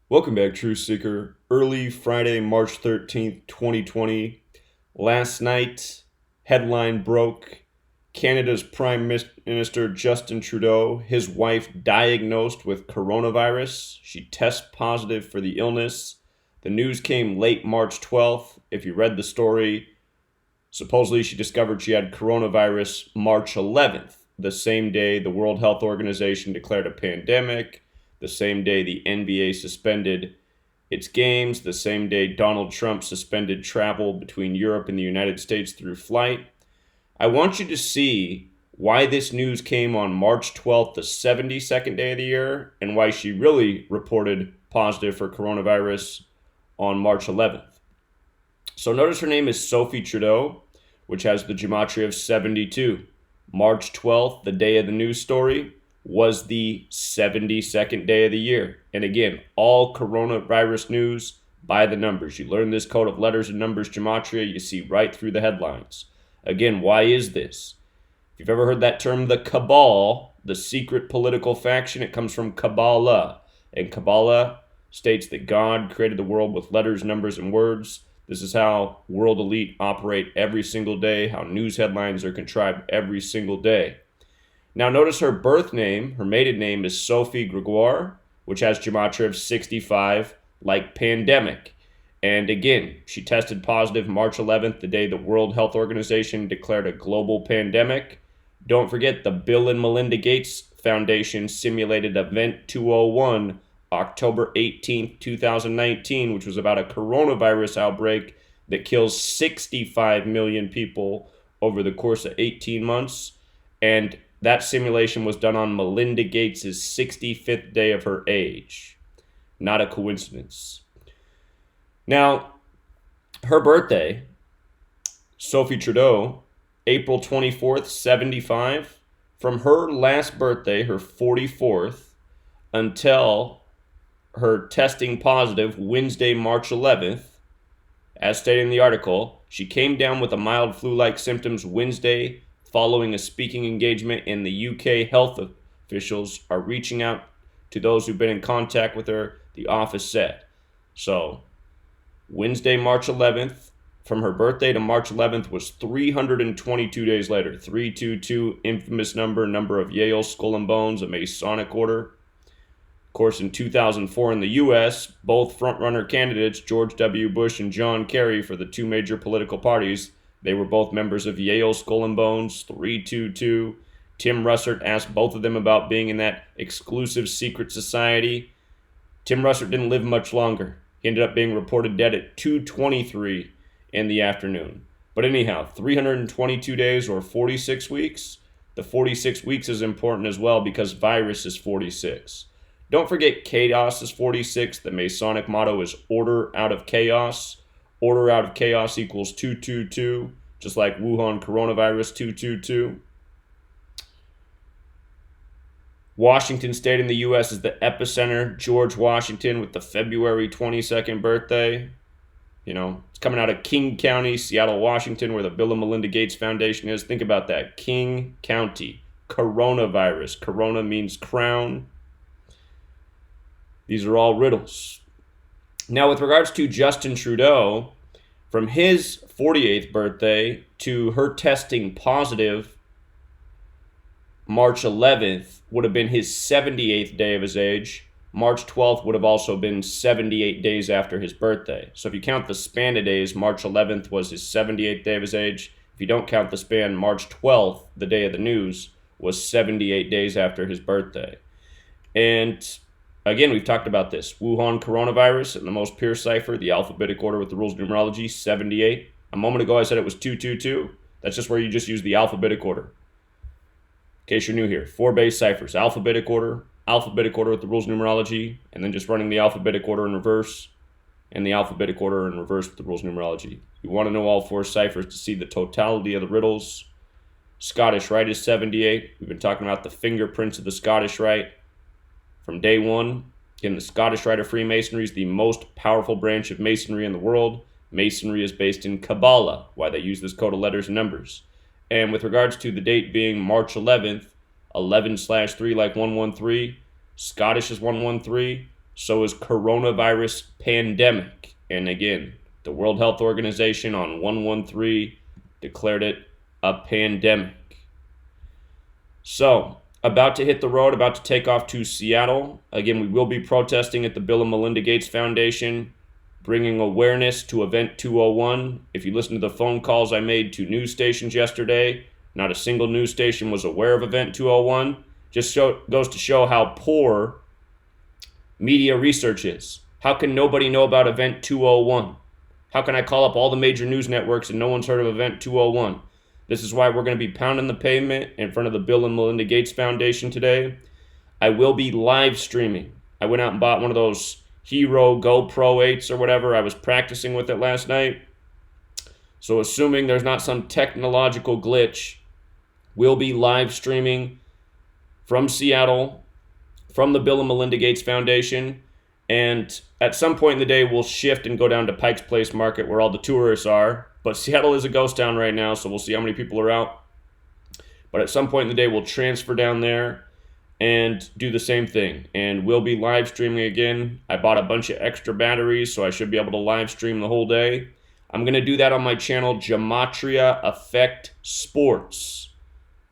Welcome back, Truth Seeker. Early Friday, March 13th, 2020. Last night, headline broke. Canada's Prime Minister Justin Trudeau, his wife diagnosed with coronavirus. She tests positive for the illness. The news came late March 12th. If you read the story, supposedly she discovered she had coronavirus March 11th, the same day the World Health Organization declared a pandemic, the same day the NBA suspended its games, the same day Donald Trump suspended travel between Europe and the United States through flight. I want you to see why this news came on March 12th, the 72nd day of the year, and why she really reported positive for coronavirus on March 11th. So notice her name is Sophie Trudeau, which has the Gematria of 72. March 12th, the day of the news story, was the 72nd day of the year. And again, all coronavirus news by the numbers. You learn this code of letters and numbers Gematria, you see right through the headlines. Again, why is this? If you've ever heard that term, the cabal, the secret political faction, it comes from Kabbalah. And Kabbalah states that God created the world with letters, numbers, and words. This is how world elite operate every single day, how news headlines are contrived every single day. Now notice her birth name, her maiden name is Sophie Gregoire, which has Gematria of 65, like pandemic. And again, she tested positive March 11th, the day the World Health Organization declared a global pandemic. Don't forget the Bill and Melinda Gates Foundation simulated Event 201, October 18th, 2019, which was about a coronavirus outbreak that kills 65 million people over the course of 18 months. And that simulation was done on Melinda Gates' 65th day of her age. Not a coincidence. Now, her birthday, Sophie Trudeau, April 24th, 75. From her last birthday, her 44th, until her testing positive Wednesday, March 11th, as stated in the article, she came down with a mild flu-like symptoms Wednesday following a speaking engagement, and the UK health officials are reaching out to those who've been in contact with her, the office said. So, Wednesday, March 11th, from her birthday to March 11th was 322 days later. 322, infamous number of Yale Skull and Bones, a Masonic order. Of course, in 2004 in the U.S., both frontrunner candidates, George W. Bush and John Kerry, for the two major political parties, they were both members of Yale Skull and Bones, 322. Tim Russert asked both of them about being in that exclusive secret society. Tim Russert didn't live much longer. He ended up being reported dead at 2:23 in the afternoon. But anyhow, 322 days or 46 weeks. The 46 weeks is important as well because virus is 46. Don't forget chaos is 46. The Masonic motto is order out of chaos. Order out of chaos equals 222, just like Wuhan coronavirus 222. Washington State in the U.S. is the epicenter. George Washington with the February 22nd birthday. You know, it's coming out of King County, Seattle, Washington, where the Bill and Melinda Gates Foundation is. Think about that. King County. Coronavirus. Corona means crown. These are all riddles. Now, with regards to Justin Trudeau, from his 48th birthday to her testing positive March 11th would have been his 78th day of his age. March 12th would have also been 78 days after his birthday. So if you count the span of days, March 11th was his 78th day of his age. If you don't count the span, March 12th, the day of the news, was 78 days after his birthday. And again, we've talked about this. Wuhan coronavirus in the most pure cipher, the alphabetic order with the rules of numerology, 78. A moment ago I said it was 222. That's just where you just use the alphabetic order. In case you're new here, 4 base ciphers, alphabetic order with the rules of numerology, and then just running the alphabetic order in reverse, and the alphabetic order in reverse with the rules of numerology. You want to know all 4 ciphers to see the totality of the riddles. Scottish Rite is 78. We've been talking about the fingerprints of the Scottish Rite from day one. Again, the Scottish Rite of Freemasonry is the most powerful branch of Masonry in the world. Masonry is based in Kabbalah, why they use this code of letters and numbers. And with regards to the date being March 11th, 11/3 like 113, Scottish is 113, So is coronavirus pandemic. And again, the World Health Organization on 113 declared it a pandemic. So, about to hit the road, about to take off to Seattle. Again, we will be protesting at the Bill and Melinda Gates Foundation, bringing awareness to Event 201. If you listen to the phone calls I made to news stations yesterday, not a single news station was aware of Event 201. Just goes to show how poor media research is. How can nobody know about Event 201? How can I call up all the major news networks and no one's heard of Event 201? This is why we're going to be pounding the pavement in front of the Bill and Melinda Gates Foundation today. I will be live streaming. I went out and bought one of those Hero GoPro 8s or whatever. I was practicing with it last night. So assuming there's not some technological glitch, we'll be live streaming from Seattle, from the Bill and Melinda Gates Foundation. And at some point in the day, we'll shift and go down to Pike's Place Market where all the tourists are. But Seattle is a ghost town right now, so we'll see how many people are out. But at some point in the day, we'll transfer down there and do the same thing. And we'll be live streaming again. I bought a bunch of extra batteries, so I should be able to live stream the whole day. I'm going to do that on my channel, Gematria Effect Sports.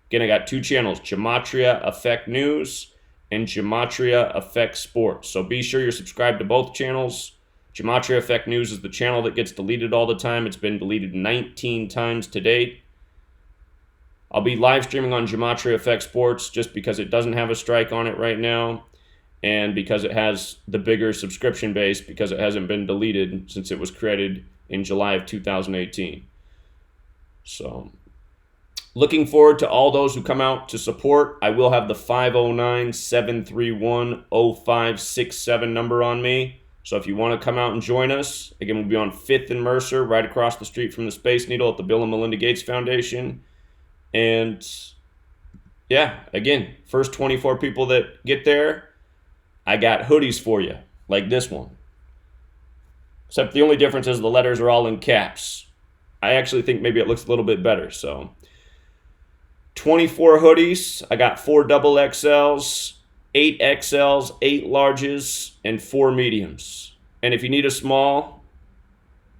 Again, I got two channels, Gematria Effect News and Gematria Effect Sports. So be sure you're subscribed to both channels. Gematria Effect News is the channel that gets deleted all the time. It's been deleted 19 times to date. I'll be live streaming on Gematria Effect Sports just because it doesn't have a strike on it right now and because it has the bigger subscription base because it hasn't been deleted since it was created in July of 2018. So, looking forward to all those who come out to support. I will have the 509-731-0567 number on me. So if you want to come out and join us, again, we'll be on 5th and Mercer, right across the street from the Space Needle at the Bill and Melinda Gates Foundation. And yeah, again, first 24 people that get there, I got hoodies for you, like this one. Except the only difference is the letters are all in caps. I actually think maybe it looks a little bit better. So 24 hoodies. I got 4 double XLs, 8 XLs, 8 larges, and 4 mediums. And if you need a small,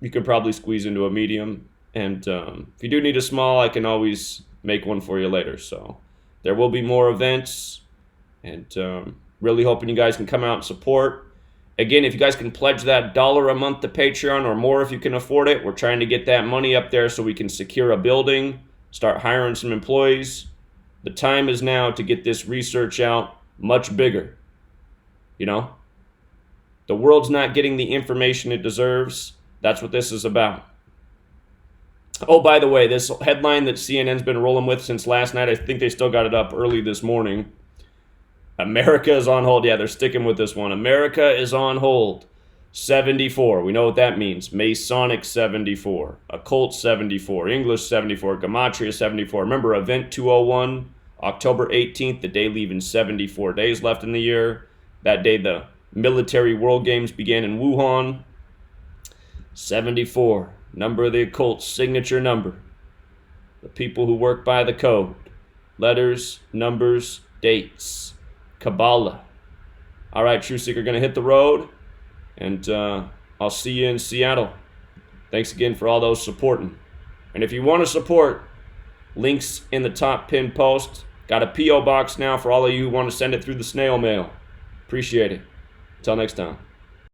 you can probably squeeze into a medium. And if you do need a small, I can always make one for you later. So there will be more events. And really hoping you guys can come out and support. Again, if you guys can pledge that $1 a month to Patreon or more if you can afford it, we're trying to get that money up there so we can secure a building, start hiring some employees. The time is now to get this research out much bigger. You know? The world's not getting the information it deserves. That's what this is about. Oh, by the way, this headline that CNN's been rolling with since last night, I think they still got it up early this morning. America is on hold. Yeah, they're sticking with this one. America is on hold. 74. We know what that means. Masonic 74. Occult 74. English 74. Gematria 74. Remember, Event 201, October 18th, the day leaving 74 days left in the year. That day, the military world games began in Wuhan. 74. Number of the occult, signature number. The people who work by the code. Letters, numbers, dates. Kabbalah. All right, True Seeker, going to hit the road, and I'll see you in Seattle. Thanks again for all those supporting. And if you want to support, links in the top pinned post. Got a P.O. box now for all of you who want to send it through the snail mail. Appreciate it. Until next time.